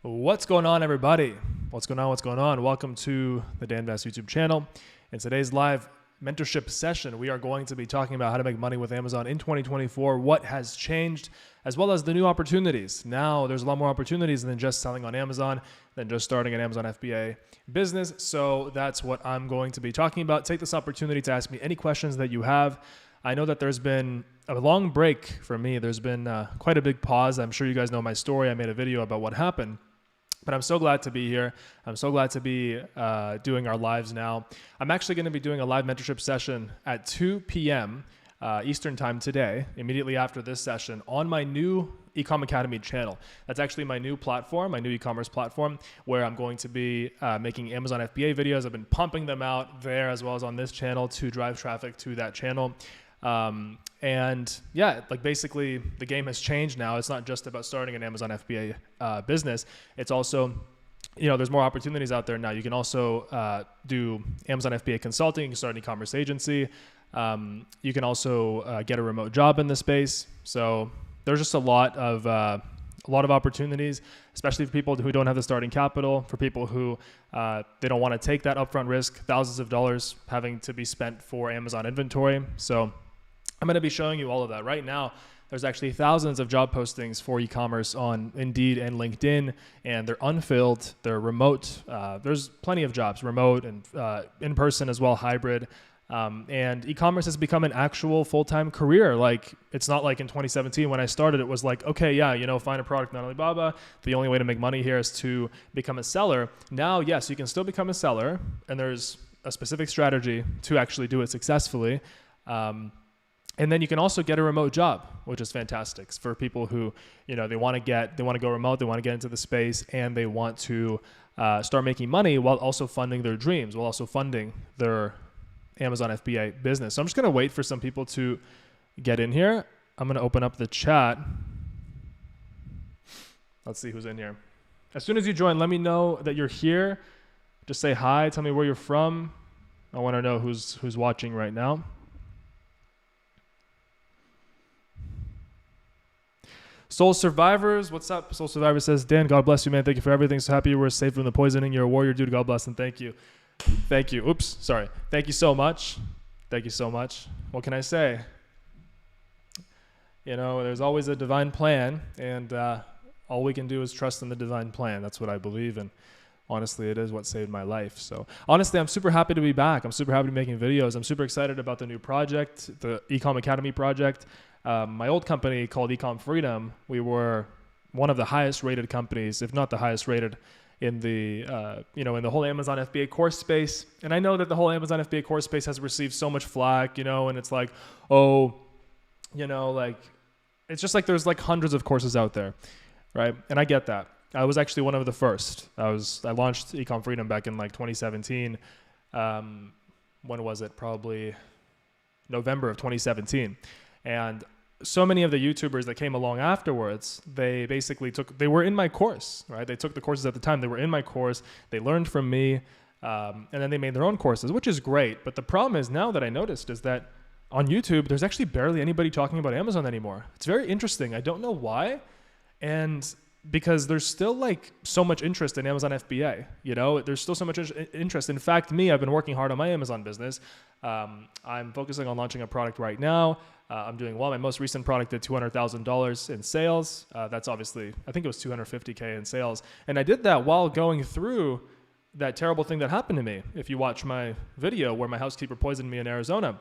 What's going on, everybody? What's going on? Welcome to the danv YouTube channel. In today's live mentorship session, we are going to be talking about how to make money with Amazon in 2024, what has changed, as well as the new opportunities. Now, there's a lot more opportunities than just selling on Amazon, than just starting an Amazon FBA business. So that's what I'm going to be talking about. Take this opportunity to ask me any questions that you have. I know that there's been a long break for me. There's been quite a big pause. I'm sure you guys know my story. I made a video about what happened. But I'm so glad to be here. I'm so glad to be doing our lives now. I'm actually going to be doing a live mentorship session at 2 p.m. Eastern time today, immediately after this session, on my new Ecom Academy channel. That's actually my new platform, my new e-commerce platform, where I'm going to be making Amazon FBA videos. I've been pumping them out there as well as on this channel to drive traffic to that channel. And yeah, like basically the game has changed now. It's not just about starting an Amazon FBA business. It's also, there's more opportunities out there now. You can also do Amazon FBA consulting. You can start an e-commerce agency. You can also get a remote job in the space. So there's just a lot of opportunities, especially for people who don't have the starting capital, for people who they don't want to take that upfront risk, thousands of dollars having to be spent for Amazon inventory. So I'm going to be showing you all of that. Right now, there's actually thousands of job postings for e-commerce on Indeed and LinkedIn, and they're unfilled, they're remote. There's plenty of jobs, remote and in person as well, hybrid. And e-commerce has become an actual full-time career. Like, it's not like in 2017 when I started, it was like, okay, yeah, find a product on Alibaba. The only way to make money here is to become a seller. Now, yes, you can still become a seller, and there's a specific strategy to actually do it successfully. And then you can also get a remote job, which is fantastic for people who, they want to go remote, they want to get into the space, and they want to start making money while also funding their dreams, while also funding their Amazon FBA business. So I'm just going to wait for some people to get in here. I'm going to open up the chat. Let's see who's in here. As soon as you join, let me know that you're here. Just say hi. Tell me where you're from. I want to know who's watching right now. Soul Survivors, what's up? Soul Survivor says, Dan, God bless you, man. Thank you for everything. So happy you were safe from the poisoning. You're a warrior, dude. God bless, and thank you. Thank you. Oops, sorry. Thank you so much. Thank you so much. What can I say? There's always a divine plan, and all we can do is trust in the divine plan. That's what I believe, and honestly, it is what saved my life. So honestly, I'm super happy to be back. I'm super happy to be making videos. I'm super excited about the new project, the Ecom Academy project. My old company called Ecom Freedom, we were one of the highest rated companies, if not the highest rated in the, in the whole Amazon FBA course space. And I know that the whole Amazon FBA course space has received so much flack, and it's like, it's just like there's like hundreds of courses out there, right? And I get that. I was actually one of the first. I launched Ecom Freedom back in like 2017. When was it? Probably November of 2017. And so many of the YouTubers that came along afterwards, they were in my course, right? They took the courses at the time. They were in my course. They learned from me, and then they made their own courses, which is great. But the problem is now that I noticed is that on YouTube, there's actually barely anybody talking about Amazon anymore. It's very interesting. I don't know why. And because there's still like so much interest in Amazon FBA, there's still so much interest. In fact, I've been working hard on my Amazon business. I'm focusing on launching a product right now. I'm doing well. My most recent product did $200,000 in sales. That's obviously, I think it was $250K in sales. And I did that while going through that terrible thing that happened to me. If you watch my video where my housekeeper poisoned me in Arizona.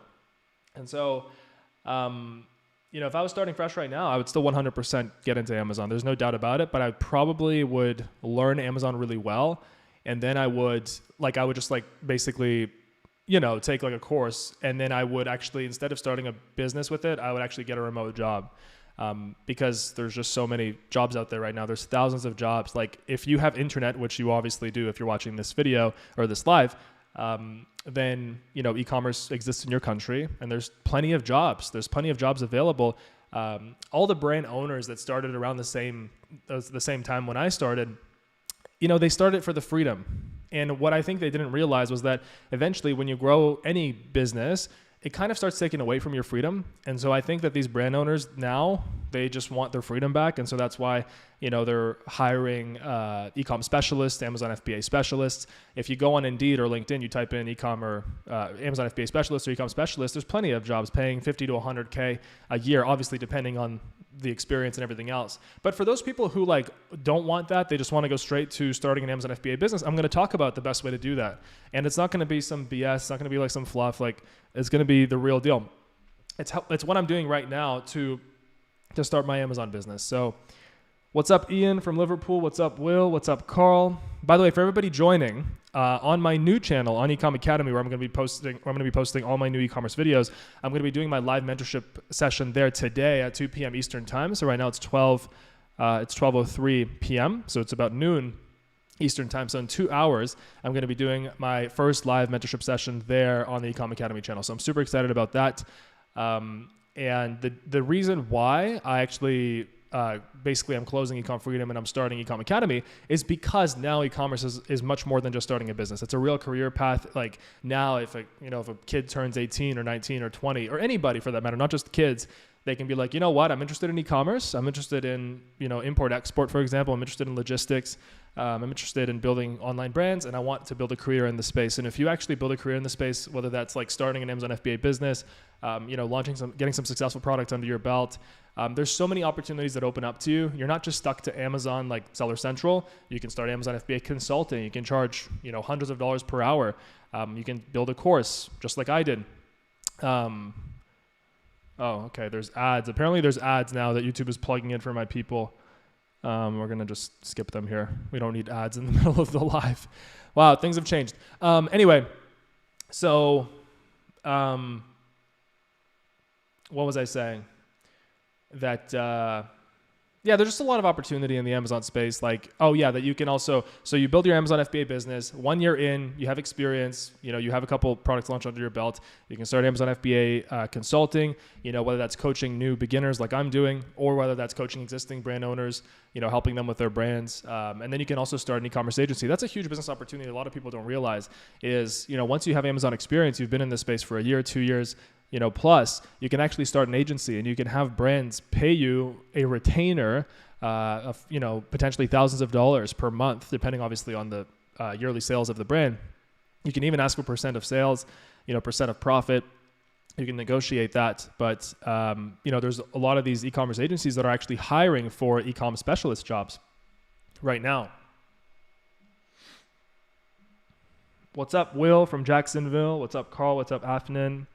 And so, if I was starting fresh right now, I would still 100% get into Amazon. There's no doubt about it, but I probably would learn Amazon really well. And then I would just basically, take like a course, and then I would actually, instead of starting a business with it, I would actually get a remote job. Because there's just so many jobs out there right now. There's thousands of jobs. Like if you have internet, which you obviously do if you're watching this video or this live, then e-commerce exists in your country, and there's plenty of jobs. There's plenty of jobs available. All the brand owners that started around the same time when I started, they started for the freedom. And what I think they didn't realize was that eventually when you grow any business, it kind of starts taking away from your freedom. And so I think that these brand owners now, they just want their freedom back. And so that's why they're hiring e-com specialists, Amazon FBA specialists. If you go on Indeed or LinkedIn, you type in e-com or Amazon FBA specialist or e-com specialist, there's plenty of jobs paying 50 to 100K a year, obviously depending on the experience and everything else. But for those people who don't want that, they just want to go straight to starting an Amazon FBA business, I'm going to talk about the best way to do that. And it's not going to be some BS. It's not going to be like some fluff. It's going to be the real deal. It's what I'm doing right now to start my Amazon business. So what's up, Ian from Liverpool? What's up, Will? What's up, Carl? By the way, for everybody joining on my new channel on Ecom Academy, where I'm going to be posting all my new e-commerce videos, I'm going to be doing my live mentorship session there today at 2 p.m. Eastern time. So right now it's 12:03 p.m. So it's about noon Eastern time. So in 2 hours, I'm going to be doing my first live mentorship session there on the Ecom Academy channel. So I'm super excited about that. And the reason why I actually basically I'm closing Ecom Freedom and I'm starting Ecom Academy is because now e-commerce is much more than just starting a business. It's a real career path. Now if a kid turns 18 or 19 or 20 or anybody for that matter, not just kids, they can be like, you know what, I'm interested in e-commerce. I'm interested in, import export, for example. I'm interested in logistics. I'm interested in building online brands, and I want to build a career in the space. And if you actually build a career in the space, whether that's starting an Amazon FBA business, getting some successful products under your belt, there's so many opportunities that open up to you. You're not just stuck to Amazon like Seller Central. You can start Amazon FBA consulting. You can charge, hundreds of dollars per hour. You can build a course just like I did. Oh, okay. There's ads. Apparently there's ads now that YouTube is plugging in for my people. We're going to just skip them here. We don't need ads in the middle of the live. Wow, things have changed. Anyway, so what was I saying? That there's just a lot of opportunity in the Amazon space. That you can also, so you build your Amazon FBA business, 1 year in, you have experience, you have a couple products launched under your belt. You can start Amazon FBA consulting, whether that's coaching new beginners like I'm doing, or whether that's coaching existing brand owners, helping them with their brands. And then you can also start an e-commerce agency. That's a huge business opportunity. A lot of people don't realize is, once you have Amazon experience, you've been in this space for a year, 2 years, plus you can actually start an agency and you can have brands pay you a retainer of, potentially thousands of dollars per month, depending obviously on the yearly sales of the brand. You can even ask for percent of sales, percent of profit. You can negotiate that. But, there's a lot of these e-commerce agencies that are actually hiring for e-com specialist jobs right now. What's up, Will from Jacksonville? What's up, Carl? What's up, Afnan?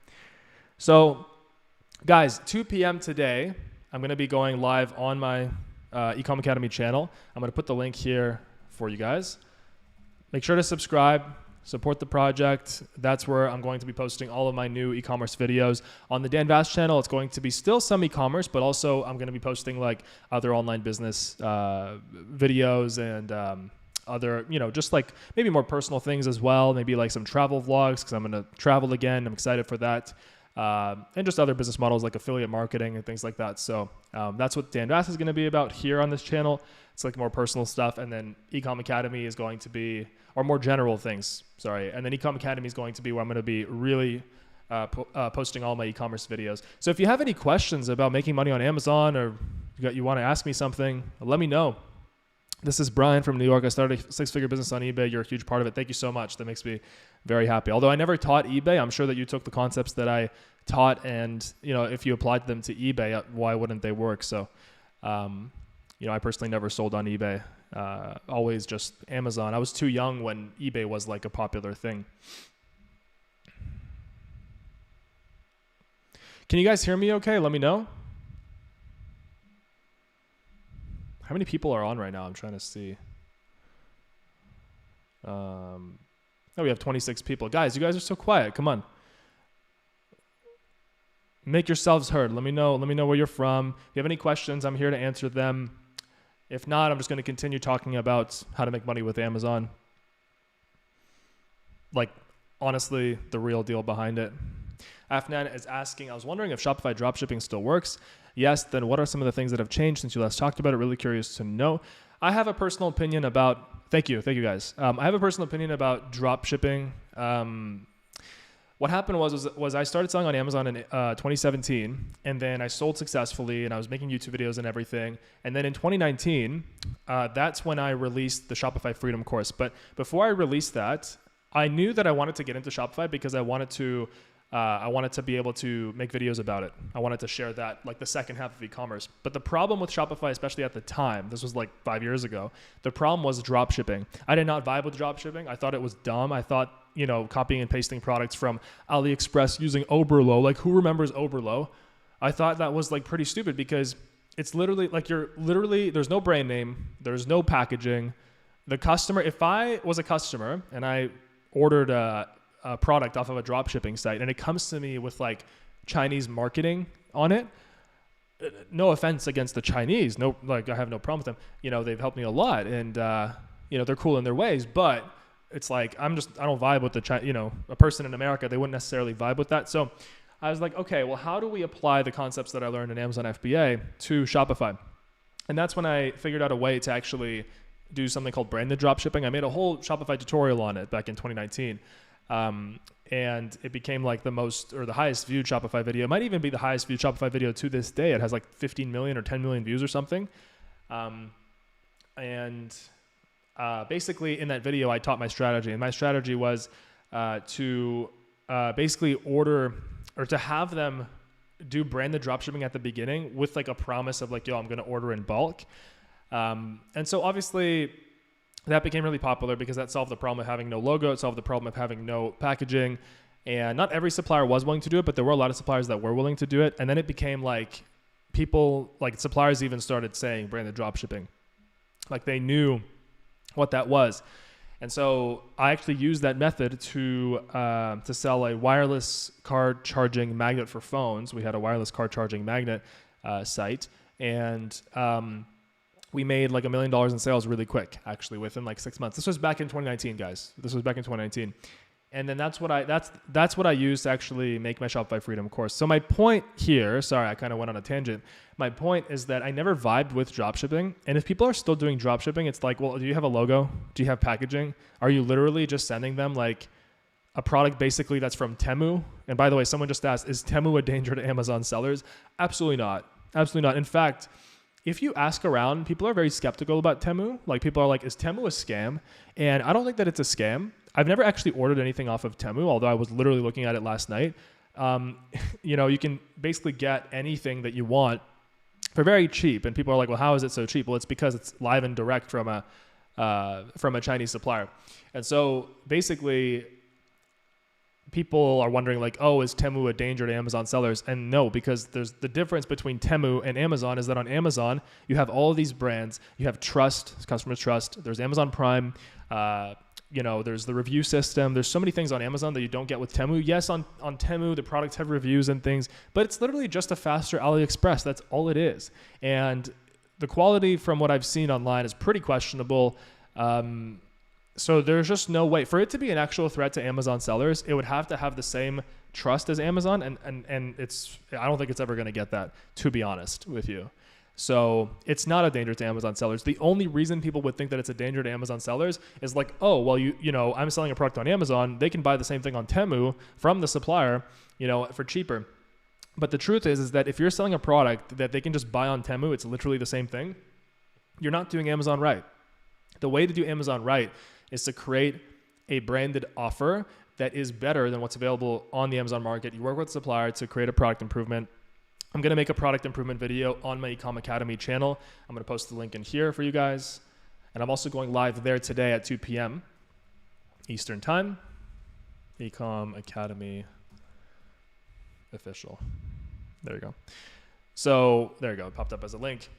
So, guys, 2 p.m. today, I'm going to be going live on my Ecom Academy channel. I'm going to put the link here for you guys. Make sure to subscribe, support the project. That's where I'm going to be posting all of my new e-commerce videos. On the danv channel, it's going to be still some e-commerce, but also I'm going to be posting other online business videos and other, just maybe more personal things as well. Maybe some travel vlogs because I'm going to travel again. I'm excited for that. And just other business models like affiliate marketing and things like that. So that's what danv is going to be about here on this channel. It's more personal stuff. And then Ecom Academy is going to be, or more general things, sorry. And then Ecom Academy is going to be where I'm going to be really posting all my e-commerce videos. So if you have any questions about making money on Amazon or you want to ask me something, let me know. This is Brian from New York. I started a 6-figure business on eBay. You're a huge part of it. Thank you so much. That makes me very happy. Although I never taught eBay, I'm sure that you took the concepts that I taught and, if you applied them to eBay, why wouldn't they work? So, I personally never sold on eBay. Always just Amazon. I was too young when eBay was a popular thing. Can you guys hear me okay? Let me know. How many people are on right now? I'm trying to see. We have 26 people. Guys, you guys are so quiet. Come on. Make yourselves heard. Let me know where you're from. If you have any questions, I'm here to answer them. If not, I'm just going to continue talking about how to make money with Amazon. Honestly, the real deal behind it. Afnan is asking, I was wondering if Shopify dropshipping still works. Yes, then what are some of the things that have changed since you last talked about it? Really curious to know. I have a personal opinion about, thank you guys. I have a personal opinion about dropshipping. what happened was I started selling on Amazon in 2017, and then I sold successfully, and I was making YouTube videos and everything. And then in 2019, that's when I released the Shopify Freedom course. But before I released that, I knew that I wanted to get into Shopify because I wanted to be able to make videos about it. I wanted to share that, like the second half of e-commerce. But the problem with Shopify, especially at the time, this was like 5 years ago, the problem was drop shipping. I did not vibe with drop shipping. I thought it was dumb. I thought, copying and pasting products from AliExpress using Oberlo, like who remembers Oberlo? I thought that was like pretty stupid because it's literally like there's no brand name, there's no packaging. The customer, if I was a customer and I ordered a product off of a drop shipping site and it comes to me with like Chinese marketing on it, no offense against the Chinese, I have no problem with them. They've helped me a lot, and they're cool in their ways, but it's like I don't vibe with a person in America, they wouldn't necessarily vibe with that. So I was like, okay, well, how do we apply the concepts that I learned in Amazon FBA to Shopify? And that's when I figured out a way to actually do something called branded dropshipping. I made a whole Shopify tutorial on it back in 2019. And it became like the highest viewed Shopify video. It might even be the highest viewed Shopify video to this day. It has like 15 million or 10 million views or something. Basically in that video, I taught my strategy, and my strategy was to basically order or to have them do branded dropshipping at the beginning with like a promise of like, yo, I'm going to order in bulk. And so obviously that became really popular because that solved the problem of having no logo. It solved the problem of having no packaging. And not every supplier was willing to do it, but there were a lot of suppliers that were willing to do it. And then it became like suppliers even started saying branded dropshipping. Like they knew what that was. And so I actually used that method to sell a wireless car charging magnet for phones. We had a wireless car charging magnet site. And we made like $1 million in sales really quick, actually, within like 6 months. This was back in 2019, guys. This was back in 2019. And then that's what I used to actually make my Shopify Freedom course. So my point here, sorry, I kind of went on a tangent. My point is that I never vibed with dropshipping. And if people are still doing dropshipping, it's like, well, do you have a logo? Do you have packaging? Are you literally just sending them like a product basically that's from Temu? And by the way, someone just asked, is Temu a danger to Amazon sellers? Absolutely not. Absolutely not. In fact, if you ask around, people are very skeptical about Temu. Like people are like, is Temu a scam? And I don't think that it's a scam. I've never actually ordered anything off of Temu, although I was literally looking at it last night. You can basically get anything that you want for very cheap. And people are like, well, how is it so cheap? Well, it's because it's live and direct from a Chinese supplier. And so basically people are wondering like, oh, is Temu a danger to Amazon sellers? And no, because there's the difference between Temu and Amazon is that on Amazon, you have all of these brands, you have trust, customers trust, there's Amazon Prime, there's the review system. There's so many things on Amazon that you don't get with Temu. Yes, on Temu, the products have reviews and things, but it's literally just a faster AliExpress. That's all it is. And the quality from what I've seen online is pretty questionable. So there's just no way for it to be an actual threat to Amazon sellers. It would have to have the same trust as Amazon. And I don't think it's ever going to get that, to be honest with you. So it's not a danger to Amazon sellers. The only reason people would think that it's a danger to Amazon sellers is like, oh, well, I'm selling a product on Amazon. They can buy the same thing on Temu from the supplier, for cheaper. But the truth is that if you're selling a product that they can just buy on Temu, it's literally the same thing. You're not doing Amazon right. The way to do Amazon right is to create a branded offer that is better than what's available on the Amazon market. You work with a supplier to create a product improvement. I'm going to make a product improvement video on my Ecom Academy channel. I'm going to post the link in here for you guys. And I'm also going live there today at 2 p.m. Eastern Time. Ecom Academy official. There you go. So there you go. It popped up as a link.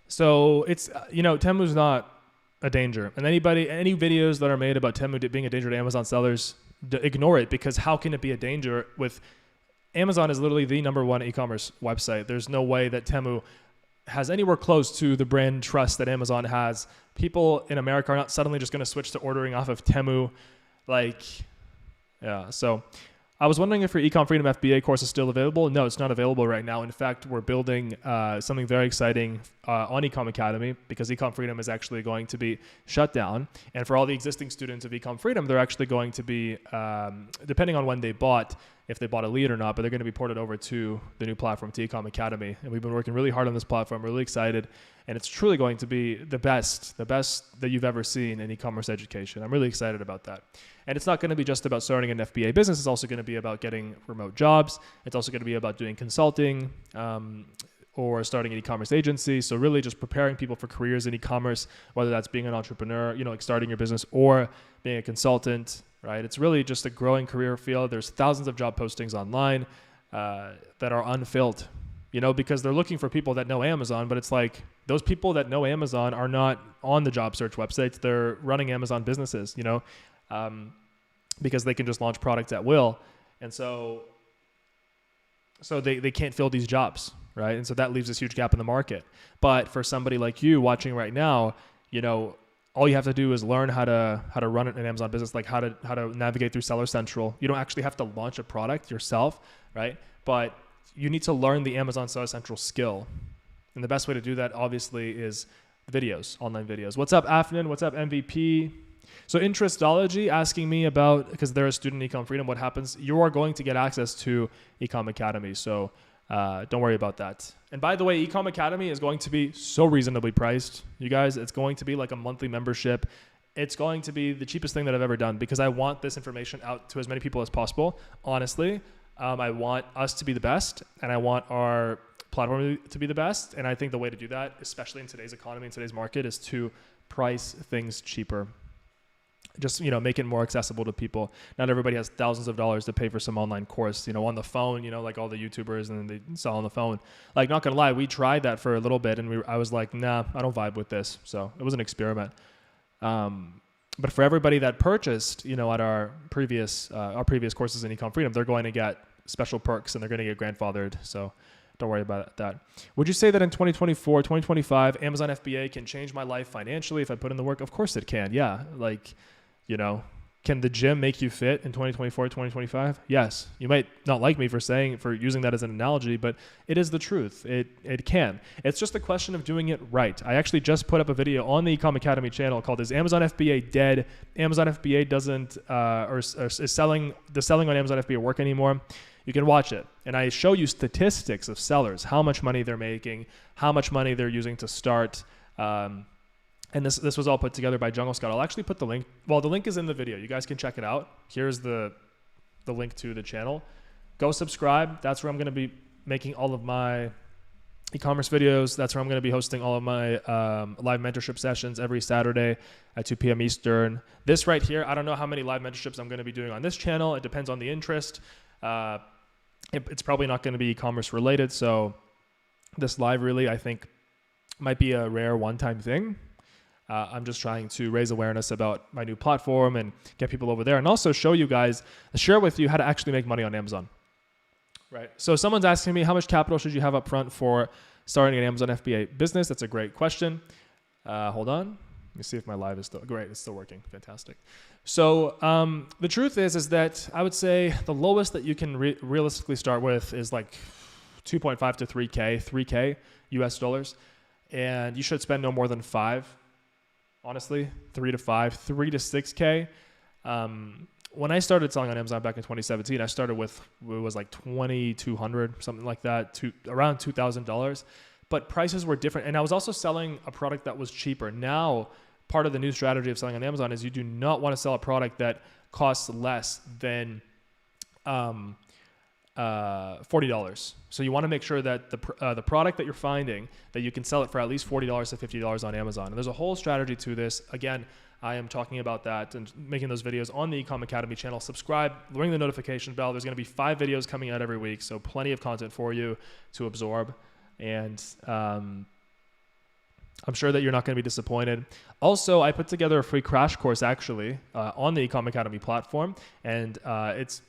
So it's, Temu's not a danger. And any videos that are made about Temu being a danger to Amazon sellers, ignore it, because how can it be a danger with Amazon is literally the #1 e-commerce website. There's no way that Temu has anywhere close to the brand trust that Amazon has. People in America are not suddenly just going to switch to ordering off of Temu. So I was wondering if your Ecom Freedom FBA course is still available. No, it's not available right now. In fact, we're building something very exciting on Ecom Academy, because Ecom Freedom is actually going to be shut down. And for all the existing students of Ecom Freedom, they're actually going to be, depending on when they bought, if they bought a lead or not, but they're going to be ported over to the new platform, to Ecom Academy. And we've been working really hard on this platform, really excited. And it's truly going to be the best that you've ever seen in e-commerce education. I'm really excited about that. And it's not going to be just about starting an FBA business. It's also going to be about getting remote jobs. It's also going to be about doing consulting or starting an e-commerce agency. So really just preparing people for careers in e-commerce, whether that's being an entrepreneur, like starting your business, or being a consultant, right? It's really just a growing career field. There's thousands of job postings online that are unfilled, because they're looking for people that know Amazon, but it's like those people that know Amazon are not on the job search websites. They're running Amazon businesses, because they can just launch products at will. And so they can't fill these jobs, right? And so that leaves this huge gap in the market. But for somebody like you watching right now, all you have to do is learn how to run an Amazon business, like how to navigate through Seller Central. You don't actually have to launch a product yourself, right? But you need to learn the Amazon Seller Central skill. And the best way to do that, obviously, is videos, online videos. What's up, Afnan? What's up, MVP? So Interestology asking me about, because they're a student in Ecom Freedom, what happens? You are going to get access to Ecom Academy. So don't worry about that. And by the way, Ecom Academy is going to be so reasonably priced. You guys, it's going to be like a monthly membership. It's going to be the cheapest thing that I've ever done, because I want this information out to as many people as possible. Honestly, I want us to be the best, and I want our platform to be the best. And I think the way to do that, especially in today's economy, in today's market, is to price things cheaper. Just, make it more accessible to people. Not everybody has thousands of dollars to pay for some online course, on the phone, like all the YouTubers, and they sell on the phone. Like, not gonna lie, we tried that for a little bit, and I was like, nah, I don't vibe with this. So it was an experiment. But for everybody that purchased, at our previous courses in Ecom Freedom, they're going to get special perks, and they're going to get grandfathered. So don't worry about that. Would you say that in 2024, 2025, Amazon FBA can change my life financially if I put in the work? Of course it can. Yeah. Like, can the gym make you fit in 2024, 2025? Yes. You might not like me for using that as an analogy, but it is the truth. It can. It's just a question of doing it right. I actually just put up a video on the Ecom Academy channel called "Is Amazon FBA Dead?" Amazon FBA doesn't, is selling on Amazon FBA work anymore? You can watch it. And I show you statistics of sellers, how much money they're making, how much money they're using to start. And this was all put together by Jungle Scott. I'll actually put the link. Well, the link is in the video. You guys can check it out. Here's the link to the channel. Go subscribe. That's where I'm going to be making all of my e-commerce videos. That's where I'm going to be hosting all of my live mentorship sessions every Saturday at 2 p.m. Eastern. This right here, I don't know how many live mentorships I'm going to be doing on this channel. It depends on the interest. It's probably not going to be e-commerce related. So this live really, I think, might be a rare one-time thing. I'm just trying to raise awareness about my new platform and get people over there, and also share with you how to actually make money on Amazon. Right. So someone's asking me, how much capital should you have up front for starting an Amazon FBA business? That's a great question. Hold on. Let me see if my live is still great. It's still working. Fantastic. So the truth is that I would say the lowest that you can realistically start with is like 2.5 to 3K US dollars. And you should spend no more than 5. Honestly, 3 to 6K. When I started selling on Amazon back in 2017, I started with, it was like 2,200, something like that, around $2,000. But prices were different. And I was also selling a product that was cheaper. Now, part of the new strategy of selling on Amazon is you do not want to sell a product that costs less than $40. So you want to make sure that the product that you're finding, that you can sell it for at least $40 to $50 on Amazon. And there's a whole strategy to this. Again, I am talking about that and making those videos on the Ecom Academy channel. Subscribe, ring the notification bell. There's going to be 5 videos coming out every week, so plenty of content for you to absorb. And I'm sure that you're not going to be disappointed. Also, I put together a free crash course actually on the Ecom Academy platform, and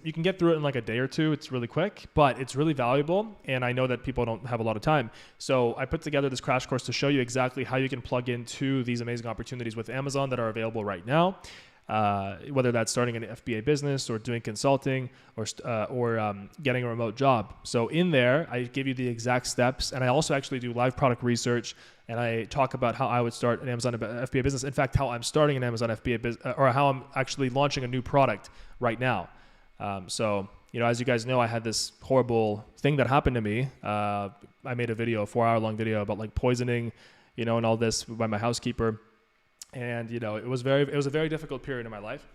you can get through it in like a day or two. It's really quick, but it's really valuable, and I know that people don't have a lot of time. So I put together this crash course to show you exactly how you can plug into these amazing opportunities with Amazon that are available right now. whether that's starting an FBA business or doing consulting or getting a remote job. So in there, I give you the exact steps, and I also actually do live product research, and I talk about how I would start an Amazon FBA business. In fact, how I'm starting an Amazon FBA business, or how I'm actually launching a new product right now. So, as you guys know, I had this horrible thing that happened to me. I made a 4-hour-long video about like poisoning, and all this by my housekeeper. And, it was a very difficult period in my life.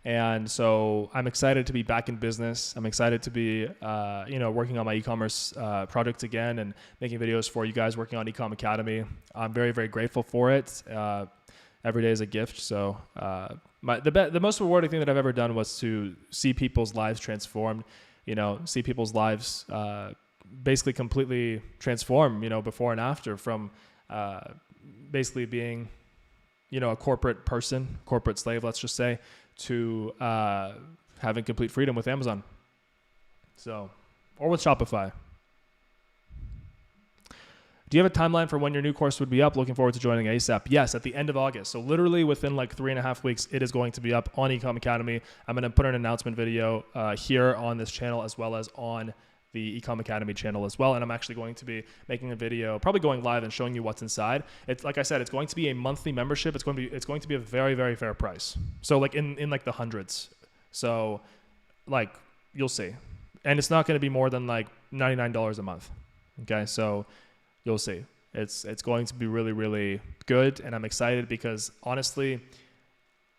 And so I'm excited to be back in business. I'm excited to be, working on my e-commerce projects again and making videos for you guys, working on Ecom Academy. I'm very, very grateful for it. Every day is a gift. So the most rewarding thing that I've ever done was to see people's lives transformed, see people's lives basically completely transform, before and after, from basically being a corporate person, corporate slave, let's just say, to having complete freedom with Amazon. So, or with Shopify. Do you have a timeline for when your new course would be up? Looking forward to joining ASAP. Yes, at the end of August. So literally within like 3.5 weeks, it is going to be up on Ecom Academy. I'm going to put an announcement video here on this channel, as well as on the Ecom Academy channel as well. And I'm actually going to be making a video, probably going live and showing you what's inside. It's like I said, it's going to be a monthly membership. It's going to be a very, very fair price. So like in like the hundreds. So like you'll see. And it's not going to be more than like $99 a month. Okay. So you'll see. It's going to be really, really good. And I'm excited because honestly,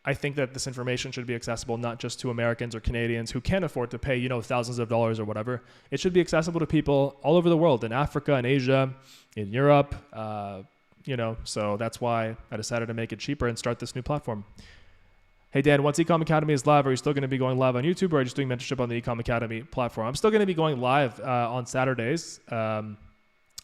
I think that this information should be accessible not just to Americans or Canadians who can't afford to pay, thousands of dollars or whatever. It should be accessible to people all over the world, in Africa, in Asia, in Europe, so that's why I decided to make it cheaper and start this new platform. Hey, Dan, once Ecom Academy is live, are you still going to be going live on YouTube, or are you just doing mentorship on the Ecom Academy platform? I'm still going to be going live on Saturdays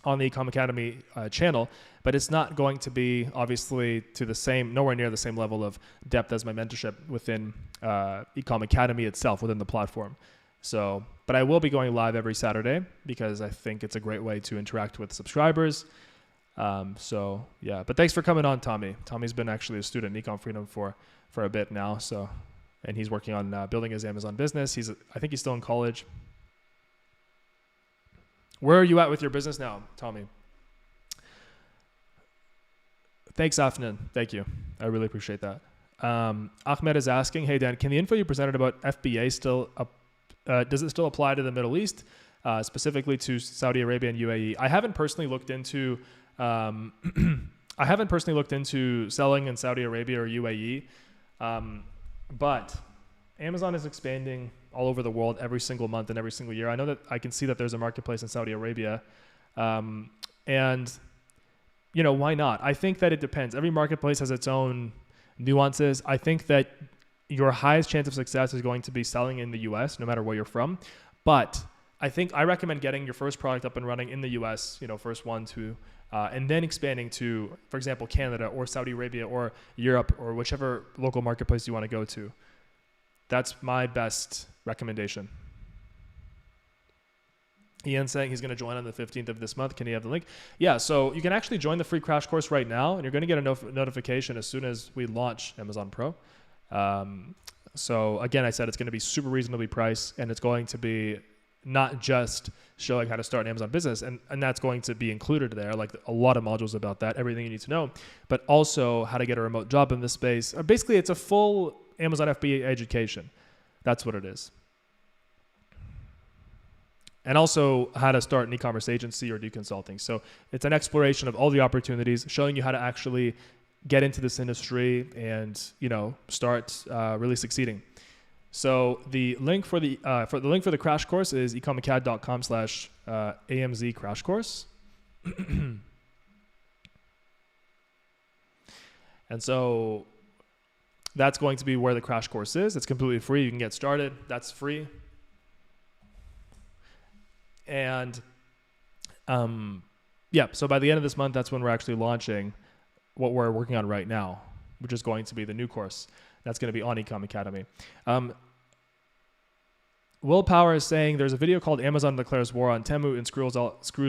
on the Ecom Academy channel, but it's not going to be obviously nowhere near the same level of depth as my mentorship within Ecom Academy itself, within the platform. So, but I will be going live every Saturday because I think it's a great way to interact with subscribers. So yeah, but thanks for coming on, Tommy. Tommy's been actually a student in Ecom Freedom for a bit now. So, and he's working on building his Amazon business. I think he's still in college. Where are you at with your business now, Tommy? Thanks, Afnan. Thank you. I really appreciate that. Ahmed is asking, hey, Dan, can the info you presented about FBA does it still apply to the Middle East, specifically to Saudi Arabia and UAE? I haven't personally looked into selling in Saudi Arabia or UAE, but Amazon is expanding all over the world every single month and every single year. I know that I can see that there's a marketplace in Saudi Arabia. And, why not? I think that it depends. Every marketplace has its own nuances. I think that your highest chance of success is going to be selling in the US, no matter where you're from. But I recommend getting your first product up and running in the US, first 1, 2, and then expanding to, for example, Canada or Saudi Arabia or Europe or whichever local marketplace you want to go to. That's my best recommendation. Ian's saying he's going to join on the 15th of this month. Can he have the link? Yeah, so you can actually join the free crash course right now, and you're going to get a notification as soon as we launch Amazon Pro. So again, I said it's going to be super reasonably priced, and it's going to be not just showing how to start an Amazon business, and that's going to be included there, like a lot of modules about that, everything you need to know, but also how to get a remote job in this space. Basically, it's a full Amazon FBA education. That's what it is. And also how to start an e-commerce agency or do consulting. So it's an exploration of all the opportunities, showing you how to actually get into this industry and start really succeeding. So the link for the crash course is ecomacad.com/AMZ crash course. And so that's going to be where the crash course is. It's completely free. You can get started. That's free. And so by the end of this month, that's when we're actually launching what we're working on right now, which is going to be the new course. That's going to be on Ecom Academy. Willpower is saying there's a video called Amazon Declares War on Temu and screws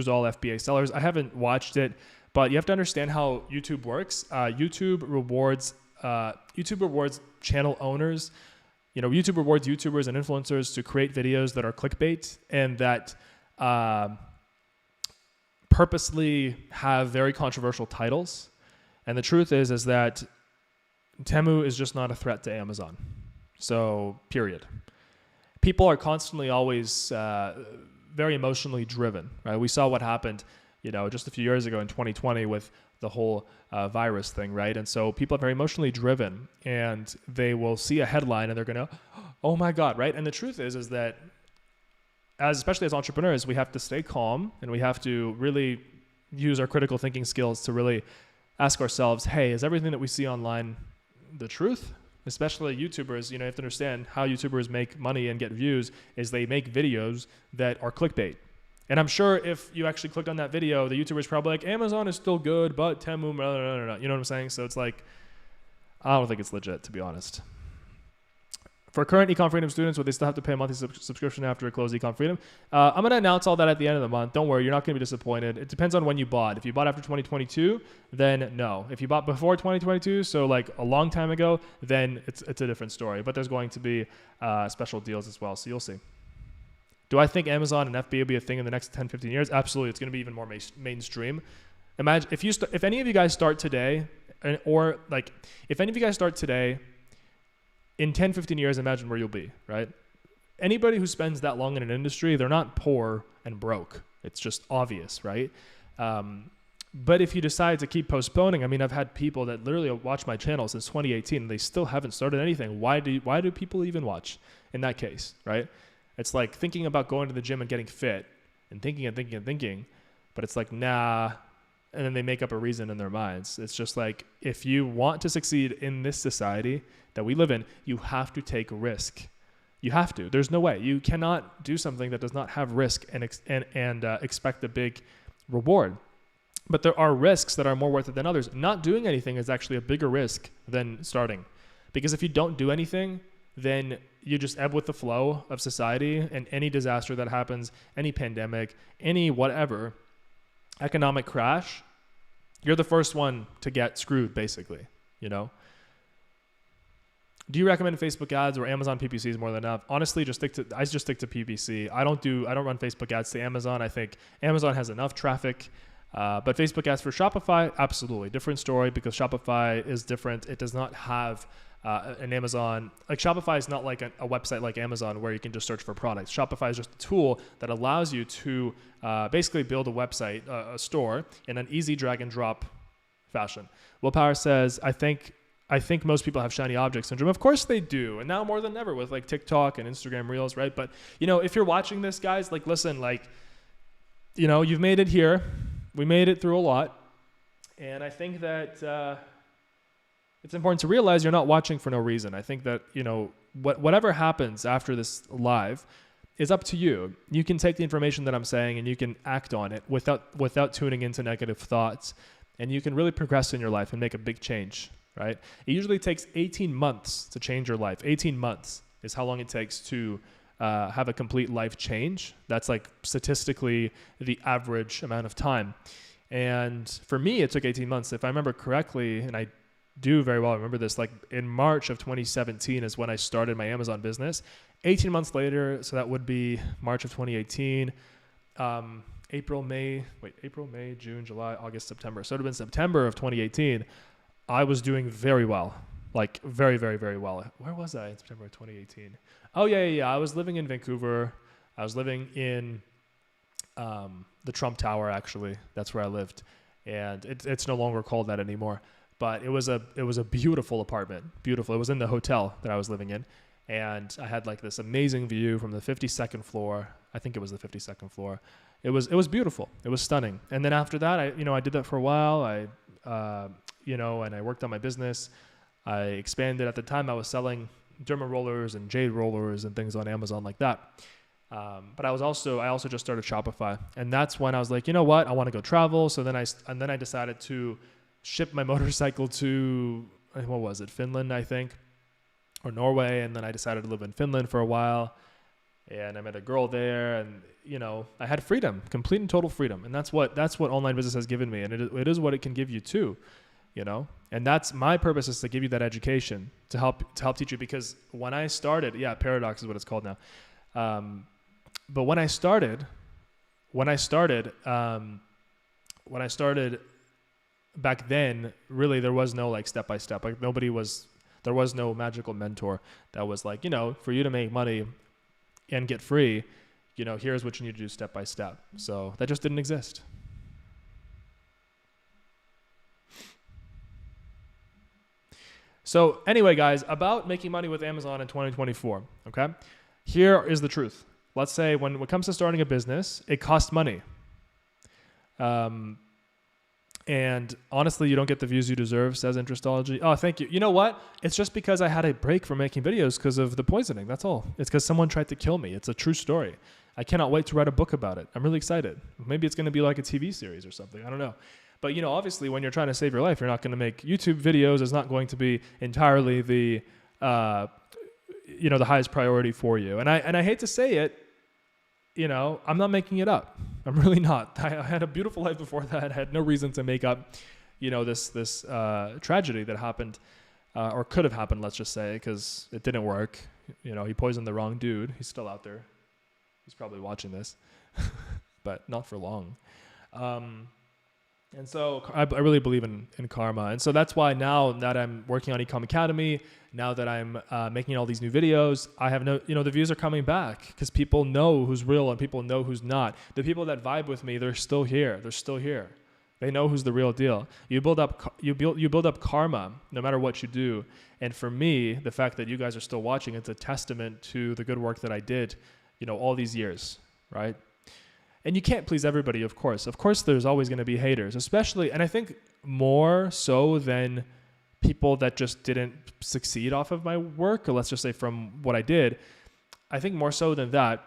all FBA sellers. I haven't watched it, but you have to understand how YouTube works. YouTube rewards YouTube rewards channel owners. YouTube rewards YouTubers and influencers to create videos that are clickbait and that purposely have very controversial titles. And the truth is that Temu is just not a threat to Amazon. So, period. People are constantly always very emotionally driven, right? We saw what happened, just a few years ago in 2020 with the whole virus thing, right? And so people are very emotionally driven, and they will see a headline and they're gonna, oh my God, right? And the truth is that especially as entrepreneurs, we have to stay calm and we have to really use our critical thinking skills to really ask ourselves, hey, is everything that we see online the truth? Especially YouTubers, you have to understand how YouTubers make money and get views is they make videos that are clickbait. And I'm sure if you actually clicked on that video, the YouTuber's probably like, Amazon is still good, but Temu, blah, blah, blah, blah. You know what I'm saying? So it's like, I don't think it's legit, to be honest. For current Ecom Freedom students, would they still have to pay a monthly subscription after a closed Ecom Freedom? I'm going to announce all that at the end of the month. Don't worry, you're not going to be disappointed. It depends on when you bought. If you bought after 2022, then no. If you bought before 2022, so like a long time ago, then it's a different story. But there's going to be special deals as well, so you'll see. Do I think Amazon and FBA will be a thing in the next 10, 15 years? Absolutely. It's going to be even more mainstream. Imagine if any of you guys start today, if any of you guys start today, in 10, 15 years, imagine where you'll be, right? Anybody who spends that long in an industry, they're not poor and broke. It's just obvious, right? But if you decide to keep postponing, I've had people that literally watch my channel since 2018 and they still haven't started anything. Why do people even watch in that case, right? It's like thinking about going to the gym and getting fit and thinking, but it's like, nah. And then they make up a reason in their minds. It's just like, if you want to succeed in this society that we live in, you have to take risk. You have to. There's no way. You cannot do something that does not have risk and expect a big reward. But there are risks that are more worth it than others. Not doing anything is actually a bigger risk than starting. Because if you don't do anything, then you just ebb with the flow of society, and any disaster that happens, any pandemic, any whatever, economic crash, you're the first one to get screwed, basically, Do you recommend Facebook ads or Amazon PPCs more than enough? Honestly, I just stick to PPC. I don't run Facebook ads to Amazon. I think Amazon has enough traffic, but Facebook ads for Shopify, absolutely different story, because Shopify is different. It does not have an Amazon, like Shopify is not like a website like Amazon where you can just search for products. Shopify is just a tool that allows you to basically build a website, a store, in an easy drag and drop fashion. Willpower says, I think most people have shiny object syndrome. Of course they do. And now more than ever with like TikTok and Instagram Reels, right? But if you're watching this, guys, like, listen, like, you've made it here. We made it through a lot. And I think that, it's important to realize you're not watching for no reason. I think that, whatever happens after this live is up to you. You can take the information that I'm saying and you can act on it without tuning into negative thoughts. And you can really progress in your life and make a big change, right? It usually takes 18 months to change your life. 18 months is how long it takes to have a complete life change. That's like statistically the average amount of time. And for me, it took 18 months. If I remember correctly, and I do very well remember this, like in March of 2017 is when I started my Amazon business. 18 months later, so that would be March of 2018, April, May, June, July, August, September. So it would have been September of 2018. I was doing very well, like very, very, very well. Where was I in September of 2018? Oh, yeah. I was living in Vancouver. I was living in the Trump Tower, actually. That's where I lived. And it's no longer called that anymore. But it was a beautiful apartment. Beautiful. It was in the hotel that I was living in. And I had like this amazing view from the 52nd floor. I think it was the 52nd floor. It was beautiful. It was stunning. And then after that, I did that for a while. And I worked on my business. I expanded. At the time, I was selling Derma rollers and jade rollers and things on Amazon like that. But I also just started Shopify. And that's when I was like, you know what? I want to go travel. So then I decided to ship my motorcycle to, what was it, Finland, I think, or Norway. And then I decided to live in Finland for a while. And I met a girl there, and I had freedom, complete and total freedom. And that's what online business has given me. And it is what it can give you too. you know? And that's my purpose, is to give you that education to help teach you. Because when I started, paradox is what it's called now. But when I started back then, really there was no like step-by-step, like there was no magical mentor that was like, you know, for you to make money and get free, you know, here's what you need to do step by step. So that just didn't exist. So anyway, guys, about making money with Amazon in 2024, okay? Here is the truth. Let's say when it comes to starting a business, it costs money. And honestly, you don't get the views you deserve, says Interestology. Oh, thank you. You know what? It's just because I had a break from making videos because of the poisoning. That's all. It's because someone tried to kill me. It's a true story. I cannot wait to write a book about it. I'm really excited. Maybe it's going to be like a TV series or something. I don't know. But, you know, obviously when you're trying to save your life, you're not going to make YouTube videos. It's not going to be entirely the, the highest priority for you. And I hate to say it, you know, I'm not making it up. I'm really not. I had a beautiful life before that. I had no reason to make up, you know, this tragedy that happened, or could have happened, let's just say, because it didn't work. You know, he poisoned the wrong dude. He's still out there. He's probably watching this, but not for long. And so I really believe in karma. And so that's why now that I'm working on Ecom Academy, now that I'm making all these new videos, I have the views are coming back because people know who's real and people know who's not. The people that vibe with me, they're still here. They're still here. They know who's the real deal. You build up karma no matter what you do. And for me, the fact that you guys are still watching, it's a testament to the good work that I did, you know, all these years, right? And you can't please everybody, of course. Of course, there's always going to be haters, especially, and I think more so than people that just didn't succeed off of my work, or let's just say from what I did. I think more so than that,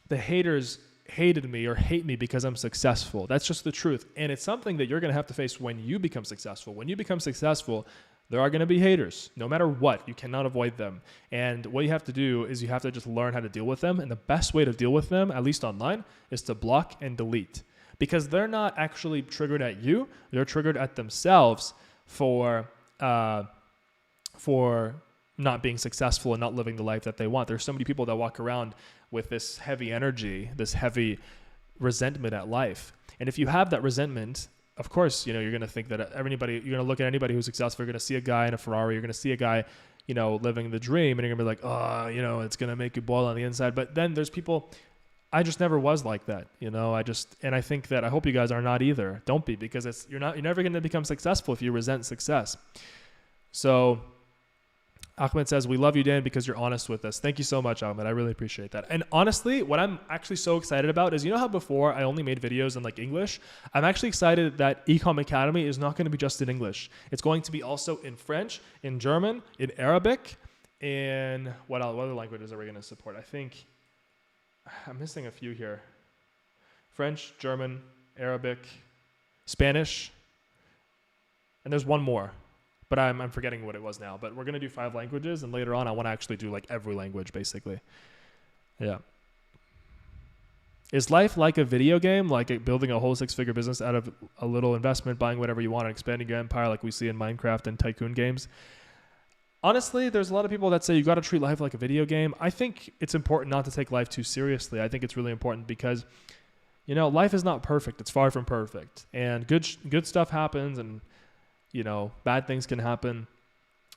the haters hated me or hate me because I'm successful. That's just the truth. And it's something that you're going to have to face when you become successful. When you become successful, there are going to be haters, no matter what. You cannot avoid them. And what you have to do is you have to just learn how to deal with them. And the best way to deal with them, at least online, is to block and delete. Because they're not actually triggered at you. They're triggered at themselves for not being successful and not living the life that they want. There's so many people that walk around with this heavy energy, this heavy resentment at life. And if you have that resentment, of course, you know, you're going to think that you're going to look at anybody who's successful. You're going to see a guy in a Ferrari. You're going to see a guy, you know, living the dream. And you're going to be like, oh, you know, it's going to make you boil on the inside. But then there's people, I just never was like that. You know, and I think that I hope you guys are not either. Don't be, because you're never going to become successful if you resent success. So Ahmed says, we love you, Dan, because you're honest with us. Thank you so much, Ahmed. I really appreciate that. And honestly, what I'm actually so excited about is, you know how before I only made videos in like English? I'm actually excited that Ecom Academy is not going to be just in English. It's going to be also in French, in German, in Arabic, in what other languages are we going to support? I think I'm missing a few here. French, German, Arabic, Spanish, and there's one more. But I'm forgetting what it was now. But we're going to do 5 languages. And later on, I want to actually do like every language, basically. Yeah. Is life like a video game? Like building a whole 6-figure business out of a little investment, buying whatever you want, and expanding your empire like we see in Minecraft and tycoon games? Honestly, there's a lot of people that say you got to treat life like a video game. I think it's important not to take life too seriously. I think it's really important because, you know, life is not perfect. It's far from perfect. And good stuff happens, and you know, bad things can happen.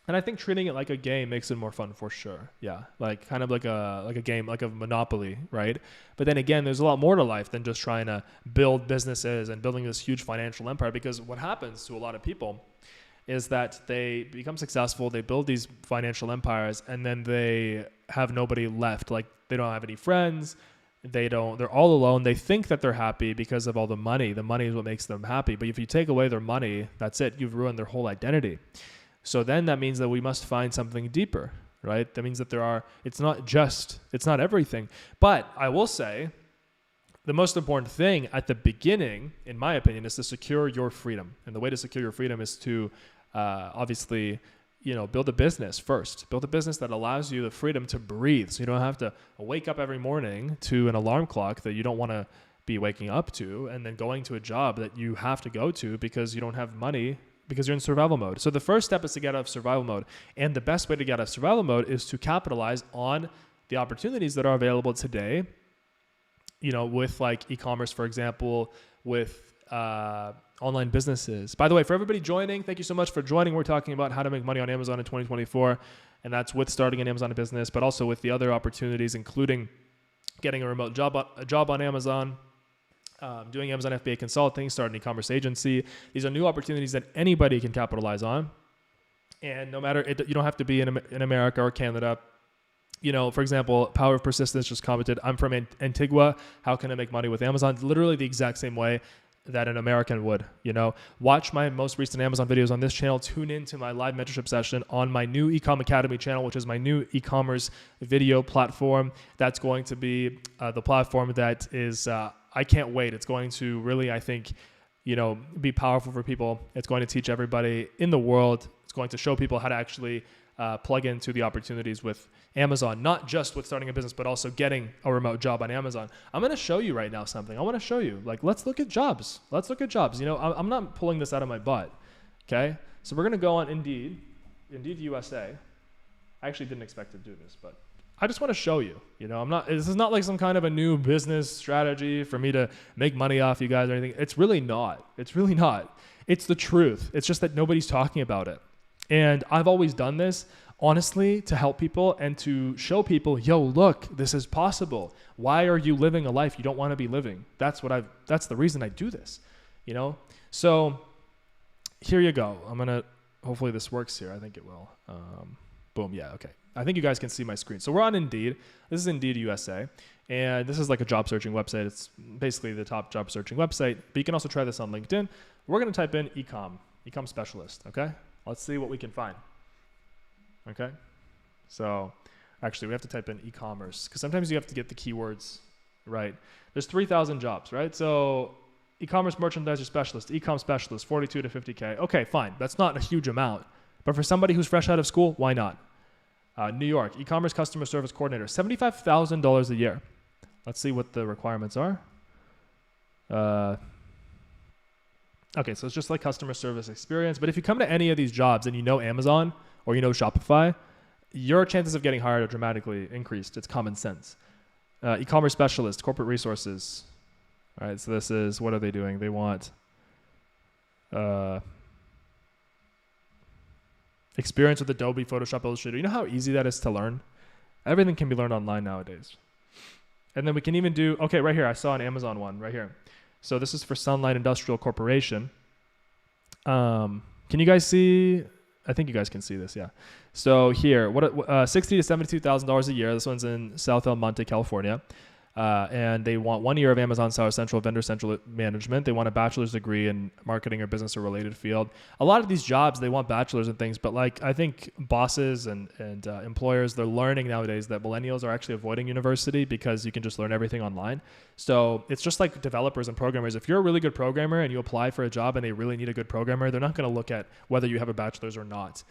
And I think treating it like a game makes it more fun for sure. Yeah. Like kind of like a game, like a Monopoly, right? But then again, there's a lot more to life than just trying to build businesses and building this huge financial empire, because what happens to a lot of people is that they become successful, they build these financial empires, and then they have nobody left. Like they don't have any friends. They're all alone. They think that they're happy because of all the money. The money is what makes them happy. But if you take away their money, that's it. You've ruined their whole identity. So then that means that we must find something deeper, right? That means that it's not everything. But I will say the most important thing at the beginning, in my opinion, is to secure your freedom. And the way to secure your freedom is to obviously, you know, build a business first. Build a business that allows you the freedom to breathe. So you don't have to wake up every morning to an alarm clock that you don't want to be waking up to, and then going to a job that you have to go to because you don't have money because you're in survival mode. So the first step is to get out of survival mode. And the best way to get out of survival mode is to capitalize on the opportunities that are available today, with like e-commerce, for example, with online businesses. By the way, for everybody joining, thank you so much for joining. We're talking about how to make money on Amazon in 2024, and that's with starting an Amazon business, but also with the other opportunities, including getting a remote job on Amazon, doing Amazon FBA consulting, starting an e-commerce agency. These are new opportunities that anybody can capitalize on, and no matter you don't have to be in America or Canada. For example, Power of Persistence just commented, I'm from Antigua. How can I make money with Amazon? Literally the exact same way that an American would. Watch my most recent Amazon videos on this channel. Tune into my live mentorship session on my new Ecom Academy channel, which is my new e-commerce video platform. That's going to be the platform that is, I can't wait. It's going to really, I think, be powerful for people. It's going to teach everybody in the world. It's going to show people how to actually plug into the opportunities with Amazon, not just with starting a business, but also getting a remote job on Amazon. I'm going to show you right now something. I want to show you, let's look at jobs. I'm not pulling this out of my butt. Okay. So we're going to go on Indeed USA. I actually didn't expect to do this, but I just want to show you, this is not like some kind of a new business strategy for me to make money off you guys or anything. It's really not. It's the truth. It's just that nobody's talking about it. And I've always done this, honestly, to help people and to show people, look, this is possible. Why are you living a life you don't want to be living? That's the reason I do this, So here you go. Hopefully this works here. I think it will. Boom. Yeah. Okay. I think you guys can see my screen. So we're on Indeed. This is Indeed USA. And this is like a job searching website. It's basically the top job searching website, but you can also try this on LinkedIn. We're going to type in ecom specialist. Okay. Let's see what we can find. Okay. So actually we have to type in e-commerce because sometimes you have to get the keywords right. There's 3,000 jobs, right? So e-commerce merchandiser specialist, ecom specialist, 42 to 50K. Okay, fine. That's not a huge amount, but for somebody who's fresh out of school, why not? New York, e-commerce customer service coordinator, $75,000 a year. Let's see what the requirements are. Okay, so it's just like customer service experience. But if you come to any of these jobs and you know Amazon or you know Shopify, your chances of getting hired are dramatically increased. It's common sense. E-commerce specialist, corporate resources. All right, so this is, what are they doing? They want experience with Adobe, Photoshop, Illustrator. You know how easy that is to learn? Everything can be learned online nowadays. And then we can even do, okay, right here, I saw an Amazon one right here. So this is for Sunlight Industrial Corporation. Can you guys see? I think you guys can see this, yeah. So here, $60,000 to $72,000 a year. This one's in South El Monte, California. And they want 1 year of Amazon Seller Central, Vendor Central management. They want a bachelor's degree in marketing or business or related field. A lot of these jobs, they want bachelors and things, but I think bosses and employers, they're learning nowadays that millennials are actually avoiding university because you can just learn everything online. So it's just like developers and programmers. If you're a really good programmer and you apply for a job and they really need a good programmer, they're not going to look at whether you have a bachelor's or not.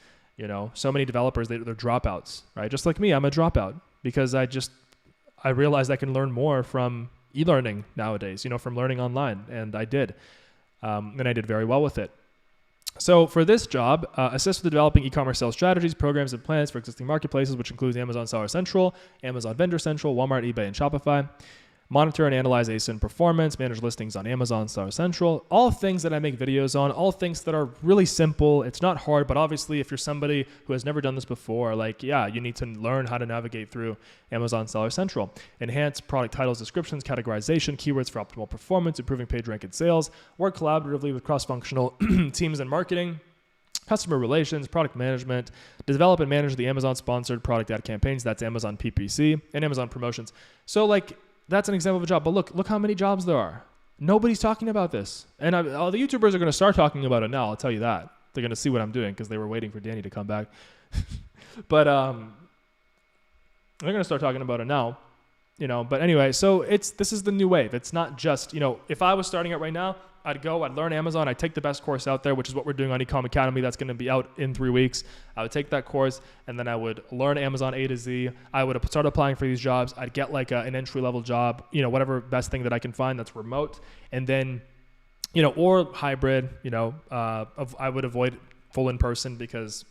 So many developers, they're dropouts, right? Just like me, I'm a dropout because I realized I can learn more from e-learning nowadays, from learning online, and I did. And I did very well with it. So for this job, assist with developing e-commerce sales strategies, programs, and plans for existing marketplaces, which includes Amazon Seller Central, Amazon Vendor Central, Walmart, eBay, and Shopify. Monitor and analyze ASIN performance, manage listings on Amazon Seller Central, all things that I make videos on, all things that are really simple. It's not hard, but obviously if you're somebody who has never done this before, you need to learn how to navigate through Amazon Seller Central. Enhance product titles, descriptions, categorization, keywords for optimal performance, improving page rank and sales, work collaboratively with cross-functional teams and marketing, customer relations, product management, develop and manage the Amazon sponsored product ad campaigns. That's Amazon PPC and Amazon promotions. So that's an example of a job, but look how many jobs there are. Nobody's talking about this. And all the YouTubers are going to start talking about it now, I'll tell you that. They're going to see what I'm doing because they were waiting for Danny to come back. But they're going to start talking about it now, but anyway, so this is the new wave. It's not just, if I was starting out right now, I'd learn Amazon, I'd take the best course out there, which is what we're doing on Ecom Academy. That's going to be out in 3 weeks. I would take that course and then I would learn Amazon A to Z. I would start applying for these jobs. I'd get an entry-level job, whatever best thing that I can find that's remote. And then or hybrid, I would avoid full in person because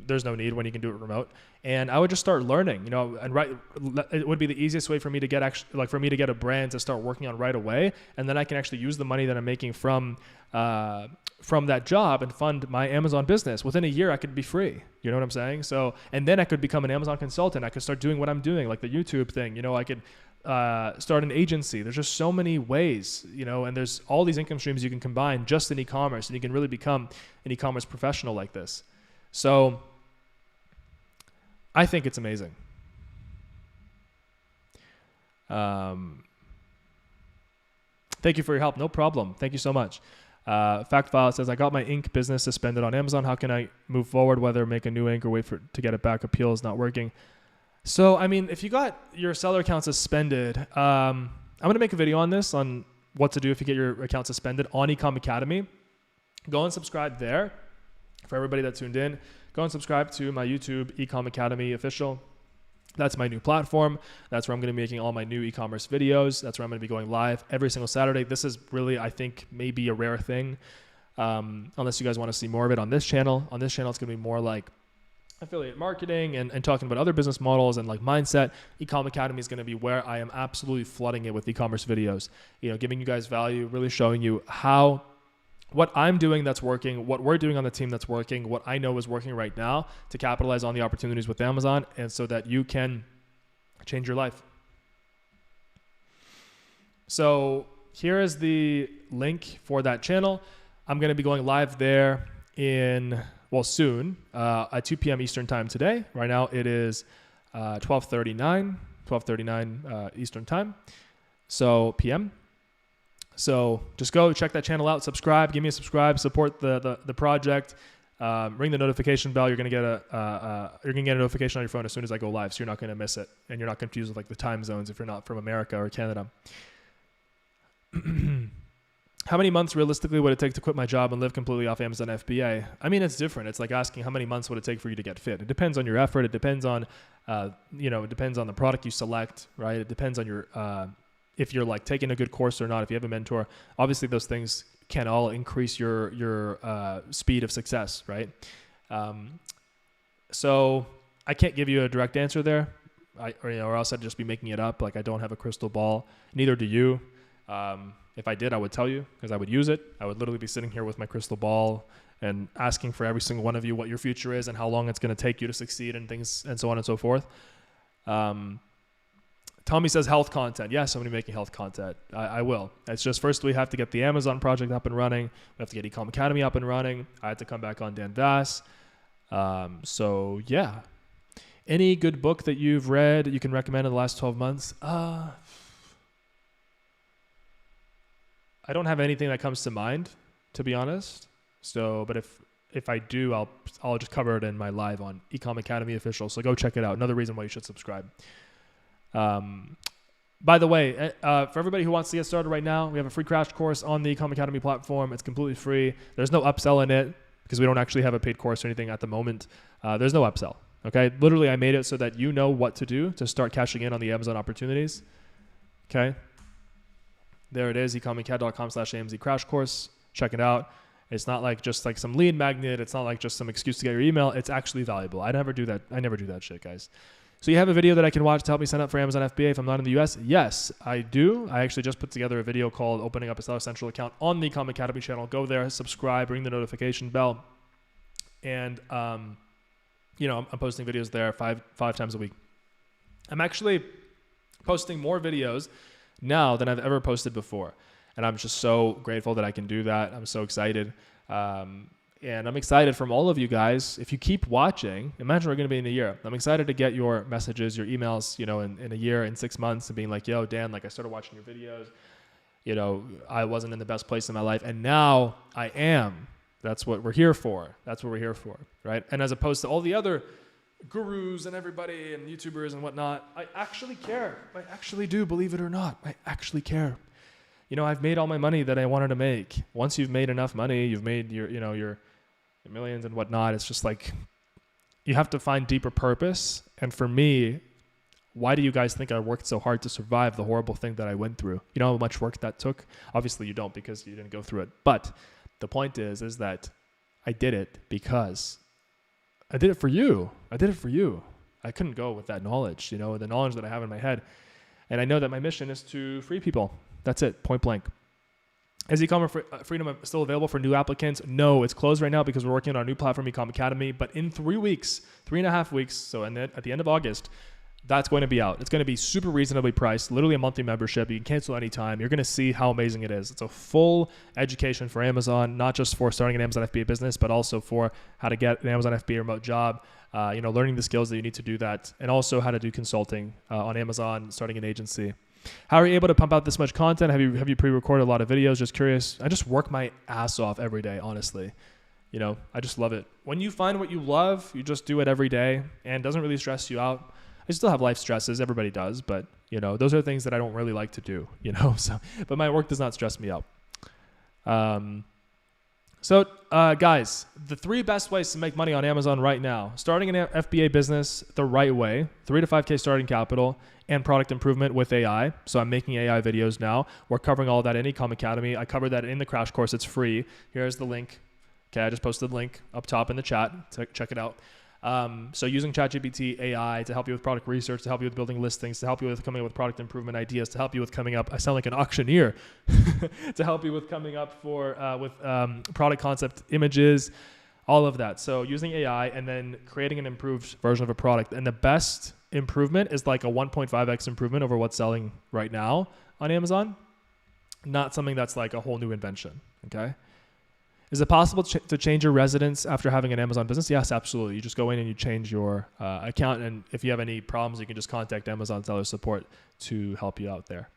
there's no need when you can do it remote. And I would just start learning, and it would be the easiest way for me to get a brand to start working on right away. And then I can actually use the money that I'm making from that job and fund my Amazon business. Within a year, I could be free. You know what I'm saying? So, and then I could become an Amazon consultant. I could start doing what I'm doing, like the YouTube thing. I could start an agency. There's just so many ways, and there's all these income streams you can combine just in e-commerce, and you can really become an e-commerce professional like this. So I think it's amazing. Thank you for your help. No problem. Thank you so much. Fact File says, I got my ink business suspended on Amazon. How can I move forward? Whether make a new ink or wait to get it back? Appeal is not working. So, if you got your seller account suspended, I'm going to make a video on this, on what to do if you get your account suspended on Ecom Academy. Go and subscribe there. For everybody that tuned in, go and subscribe to my YouTube, Ecom Academy Official. That's my new platform. That's where I'm going to be making all my new e-commerce videos. That's where I'm going to be going live every single Saturday. This is really, I think, maybe a rare thing, unless you guys want to see more of it on this channel. On this channel, it's going to be more like affiliate marketing and talking about other business models and like mindset. Ecom Academy is going to be where I am absolutely flooding it with e-commerce videos, giving you guys value, really showing you what I'm doing that's working, what we're doing on the team that's working, what I know is working right now to capitalize on the opportunities with Amazon, and so that you can change your life. So here is the link for that channel. I'm going to be going live there soon at 2 p.m. Eastern time today. Right now it is 12:39 Eastern time, so PM. So just go check that channel out, subscribe, give me a subscribe, support the project, ring the notification bell. You're gonna get a notification on your phone as soon as I go live, so you're not gonna miss it, and you're not confused with like the time zones if you're not from America or Canada. How many months realistically would it take to quit my job and live completely off Amazon FBA? It's different. It's like asking how many months would it take for you to get fit. It depends on your effort. It depends on, it depends on the product you select, right? It depends on your, if you're like taking a good course or not, if you have a mentor. Obviously those things can all increase your speed of success, right? So I can't give you a direct answer there, or else I'd just be making it up. Like I don't have a crystal ball. Neither do you. If I did, I would tell you because I would use it. I would literally be sitting here with my crystal ball and asking for every single one of you what your future is and how long it's going to take you to succeed and things and so on and so forth. Tommy says health content. Yes, I'm going to be making health content. I will. It's just first we have to get the Amazon project up and running. We have to get Ecom Academy up and running. I had to come back on danv. So yeah. Any good book that you've read you can recommend in the last 12 months? I don't have anything that comes to mind, to be honest. So, but if I do, I'll just cover it in my live on Ecom Academy Official. So go check it out. Another reason why you should subscribe. By the way, for everybody who wants to get started right now, we have a free crash course on the Ecom Academy platform. It's completely free. There's no upsell in it because we don't actually have a paid course or anything at the moment. There's no upsell. Okay. Literally, I made it so that you know what to do to start cashing in on the Amazon opportunities. Okay. There it is, ecomacad.com/AMZ crash course. Check it out. It's not like just like some lead magnet. It's not like just some excuse to get your email. It's actually valuable. I never do that shit, guys. So you have a video that I can watch to help me sign up for Amazon FBA if I'm not in the US? Yes, I do. I actually just put together a video called Opening Up a Seller Central Account on the Ecom Academy channel. Go there, subscribe, ring the notification bell. And, I'm posting videos there five times a week. I'm actually posting more videos now than I've ever posted before. And I'm just so grateful that I can do that. I'm so excited. And I'm excited from all of you guys. If you keep watching, imagine we're going to be in a year. I'm excited to get your messages, your emails, in a year, in 6 months, and being like, yo, Dan, like I started watching your videos. I wasn't in the best place in my life, and now I am. That's what we're here for. Right? And as opposed to all the other gurus and everybody and YouTubers and whatnot, I actually care. I actually do, believe it or not. I actually care. I've made all my money that I wanted to make. Once you've made enough money, you've made your millions and whatnot. It's just like you have to find deeper purpose. And for me, why do you guys think I worked so hard to survive the horrible thing that I went through? You know how much work that took? Obviously you don't, because you didn't go through it. But the point is that I did it because I did it for you. I did it for you. I couldn't go with that knowledge, you know, the knowledge that I have in my head. And I know that my mission is to free people. That's it, point blank. Is e-commerce freedom still available for new applicants? No, it's closed right now because we're working on our new platform, Ecom Academy. But in 3.5 weeks, so at the end of August, that's going to be out. It's going to be super reasonably priced, literally a monthly membership. You can cancel anytime. You're going to see how amazing it is. It's a full education for Amazon, not just for starting an Amazon FBA business, but also for how to get an Amazon FBA remote job, learning the skills that you need to do that, and also how to do consulting on Amazon, starting an agency. How are you able to pump out this much content? Have you pre-recorded a lot of videos? Just curious. I just work my ass off every day, honestly. You know, I just love it. When you find what you love, you just do it every day and it doesn't really stress you out. I still have life stresses. Everybody does. But, you know, those are things that I don't really like to do, you know. So, but my work does not stress me out. Guys, the 3 best ways to make money on Amazon right now. Starting an FBA business the right way, 3 to 5K starting capital, and product improvement with AI. So I'm making AI videos now. We're covering all that in Ecom Academy. I covered that in the crash course. It's free. Here's the link. Okay, I just posted the link up top in the chat. Check it out. So using ChatGPT AI to help you with product research, to help you with building listings, to help you with coming up with product improvement ideas, to help you with coming up, I sound like an auctioneer, to help you with coming up with product concept images, all of that. So using AI and then creating an improved version of a product. And the best improvement is like a 1.5x improvement over what's selling right now on Amazon, not something that's like a whole new invention, okay? Is it possible to change your residence after having an Amazon business? Yes, absolutely. You just go in and you change your account, and if you have any problems, you can just contact Amazon seller support to help you out there.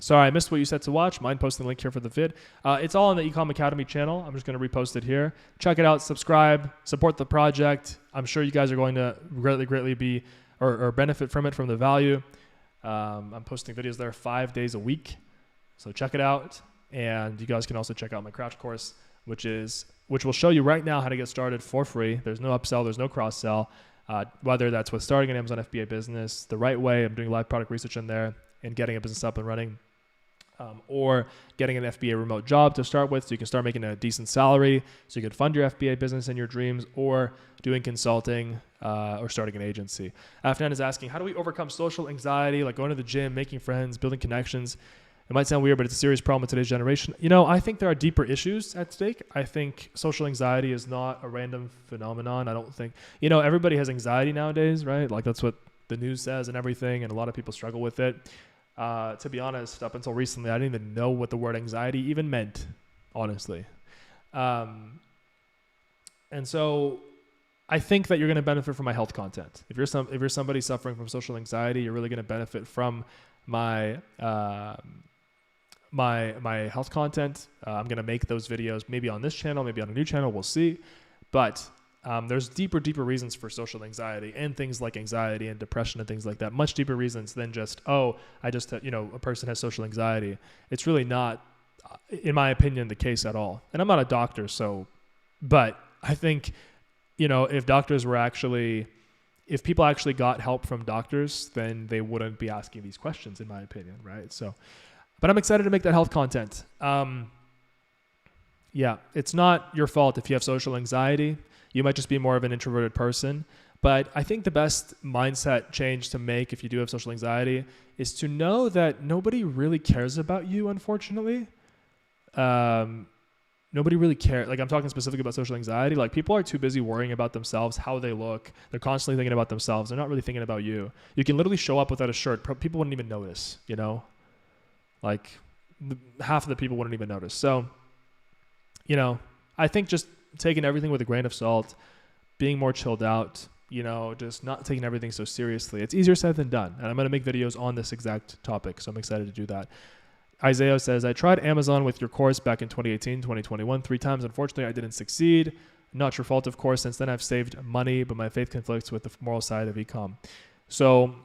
Sorry, I missed what you said to watch. Mind posting the link here for the vid. It's all on the Ecom Academy channel. I'm just going to repost it here. Check it out, subscribe, support the project. I'm sure you guys are going to greatly be or benefit from it, from the value. I'm posting videos there 5 days a week. So check it out, and you guys can also check out my crash course, which will show you right now how to get started for free. There's no upsell, there's no cross sell, whether that's with starting an Amazon FBA business the right way. I'm doing live product research in there and getting a business up and running, or getting an FBA remote job to start with, so you can start making a decent salary, so you can fund your FBA business and your dreams, or doing consulting or starting an agency. Afnan is asking, how do we overcome social anxiety, like going to the gym, making friends, building connections? It might sound weird, but it's a serious problem in today's generation. You know, I think there are deeper issues at stake. I think social anxiety is not a random phenomenon. I don't think, you know, everybody has anxiety nowadays, right? Like that's what the news says and everything, and a lot of people struggle with it. To be honest, up until recently, I didn't even know what the word anxiety even meant, honestly. And so I think that you're going to benefit from my health content. If you're somebody suffering from social anxiety, you're really going to benefit from my my health content. I'm going to make those videos maybe on this channel, maybe on a new channel, we'll see. But there's deeper reasons for social anxiety and things like anxiety and depression and things like that. Much deeper reasons than just, a person has social anxiety. It's really not, in my opinion, the case at all. And I'm not a doctor, but I think, if people actually got help from doctors, then they wouldn't be asking these questions, in my opinion, right? So, but I'm excited to make that health content. It's not your fault if you have social anxiety. You might just be more of an introverted person. But I think the best mindset change to make if you do have social anxiety is to know that nobody really cares about you, unfortunately. Nobody really cares. Like, I'm talking specifically about social anxiety. Like, people are too busy worrying about themselves, how they look. They're constantly thinking about themselves. They're not really thinking about you. You can literally show up without a shirt. People wouldn't even notice, Like, half of the people wouldn't even notice. So, I think just taking everything with a grain of salt, being more chilled out, just not taking everything so seriously. It's easier said than done. And I'm going to make videos on this exact topic. So I'm excited to do that. Isaiah says, I tried Amazon with your course back in 2018, 2021, 3 times. Unfortunately, I didn't succeed. Not your fault, of course. Since then, I've saved money, but my faith conflicts with the moral side of ecom. So,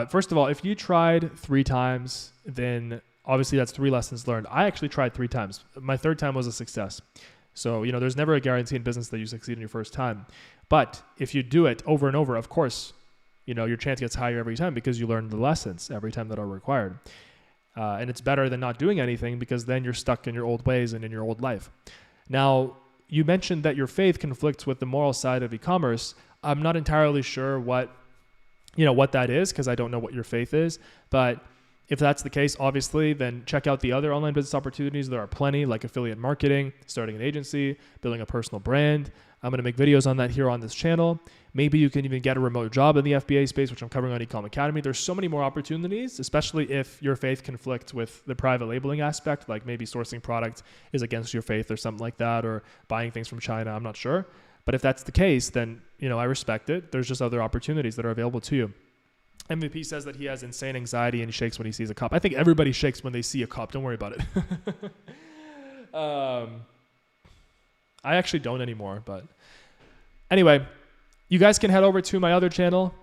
first of all, if you tried 3 times, then obviously that's 3 lessons learned. I actually tried 3 times. My 3rd time was a success. So, there's never a guarantee in business that you succeed in your first time. But if you do it over and over, of course, your chance gets higher every time because you learn the lessons every time that are required. And it's better than not doing anything because then you're stuck in your old ways and in your old life. Now, you mentioned that your faith conflicts with the moral side of e-commerce. I'm not entirely sure what that is because I don't know what your faith is. But if that's the case, obviously, then check out the other online business opportunities. There are plenty, like affiliate marketing, starting an agency, building a personal brand. I'm going to make videos on that here on this channel. Maybe you can even get a remote job in the FBA space, which I'm covering on Ecom Academy. There's so many more opportunities, especially if your faith conflicts with the private labeling aspect, like maybe sourcing product is against your faith or something like that, or buying things from China. I'm not sure. But if that's the case, then, I respect it. There's just other opportunities that are available to you. MVP says that he has insane anxiety and he shakes when he sees a cop. I think everybody shakes when they see a cop. Don't worry about it. I actually don't anymore, but anyway, you guys can head over to my other channel.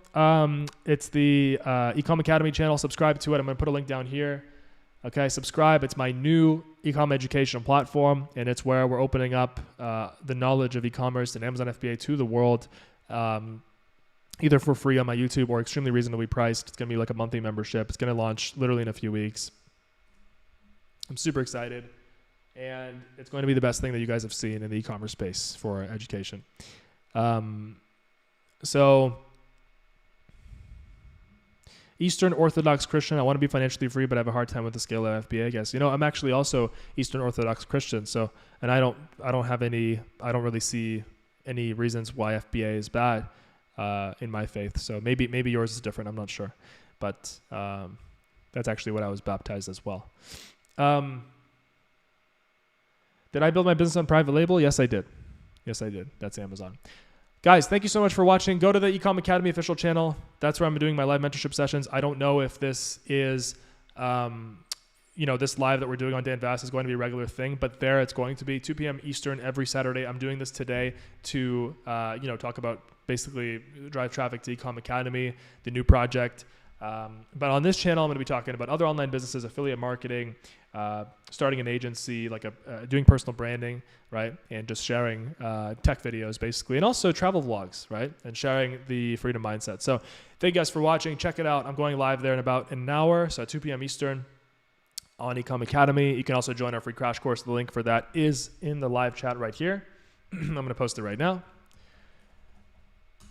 It's the Ecom Academy channel. Subscribe to it. I'm going to put a link down here. Okay, subscribe. It's my new ecom educational platform, and it's where we're opening up the knowledge of e-commerce and Amazon FBA to the world, either for free on my YouTube or extremely reasonably priced. It's going to be like a monthly membership. It's going to launch literally in a few weeks. I'm super excited, and it's going to be the best thing that you guys have seen in the e-commerce space for education. So Eastern Orthodox Christian. I want to be financially free, but I have a hard time with the scale of FBA, I guess. I'm actually also Eastern Orthodox Christian. So, and I don't really see any reasons why FBA is bad in my faith. So maybe yours is different. I'm not sure, but that's actually what I was baptized as well. Did I build my business on private label? Yes, I did. That's Amazon. Guys, thank you so much for watching. Go to the Ecom Academy official channel. That's where I'm doing my live mentorship sessions. I don't know if this is, this live that we're doing on danv is going to be a regular thing, but there it's going to be 2 p.m. Eastern every Saturday. I'm doing this today to, talk about basically drive traffic to Ecom Academy, the new project. But on this channel, I'm going to be talking about other online businesses, affiliate marketing, starting an agency, like doing personal branding, right? And just sharing tech videos, basically. And also travel vlogs, right? And sharing the freedom mindset. So thank you guys for watching. Check it out. I'm going live there in about an hour, so at 2 p.m. Eastern on Ecom Academy. You can also join our free crash course. The link for that is in the live chat right here. I'm going to post it right now.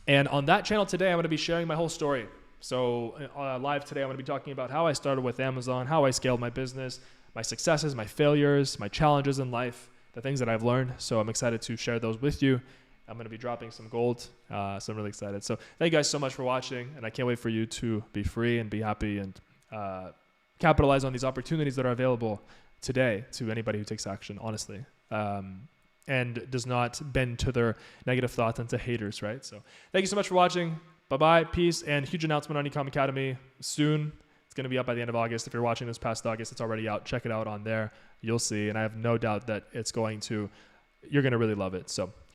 And on that channel today, I'm going to be sharing my whole story. So live today, I'm going to be talking about how I started with Amazon, how I scaled my business, my successes, my failures, my challenges in life, the things that I've learned. So I'm excited to share those with you. I'm going to be dropping some gold. So I'm really excited. So thank you guys so much for watching. And I can't wait for you to be free and be happy and capitalize on these opportunities that are available today to anybody who takes action, honestly. And does not bend to their negative thoughts and to haters, right? So thank you so much for watching. Bye-bye, peace, and huge announcement on Ecom Academy soon. It's going to be up by the end of August. If you're watching this past August, it's already out. Check it out on there. You'll see, and I have no doubt that you're going to really love it. So